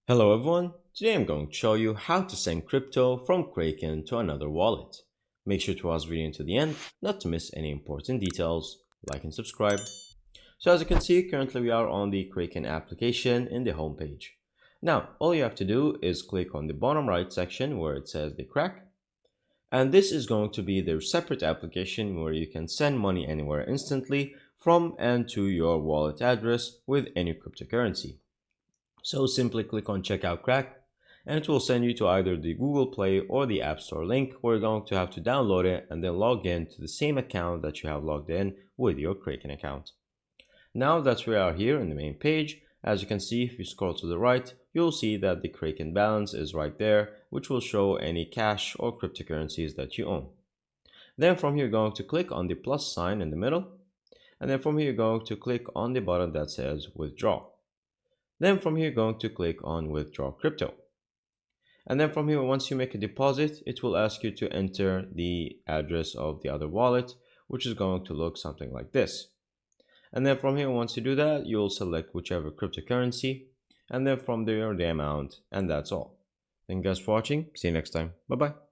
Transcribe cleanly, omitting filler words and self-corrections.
Hello everyone, today I'm going to show you how to send crypto from Kraken to another wallet. Make sure to watch the video to the end, not to miss any important details. Like and subscribe. So as you can see, currently we are on the Kraken application in the home page. Now, all you have to do is click on the bottom right section where it says the Kraken. And this is going to be their separate application where you can send money anywhere instantly from and to your wallet address with any cryptocurrency. So simply click on Checkout Crack and it will send you to either the Google Play or the App Store link where you're going to have to download it and then log in to the same account that you have logged in with your Kraken account. Now that we are here in the main page, as you can see, if you scroll to the right, you'll see that the Kraken balance is right there, which will show any cash or cryptocurrencies that you own. Then from here, you're going to click on the plus sign in the middle, and then from here, you're going to click on the button that says Withdraw. Then from here, going to click on Withdraw Crypto. And then from here, once you make a deposit, it will ask you to enter the address of the other wallet, which is going to look something like this. And then from here, once you do that, you'll select whichever cryptocurrency, and then from there, the amount, and that's all. Thank you guys for watching. See you next time. Bye-bye.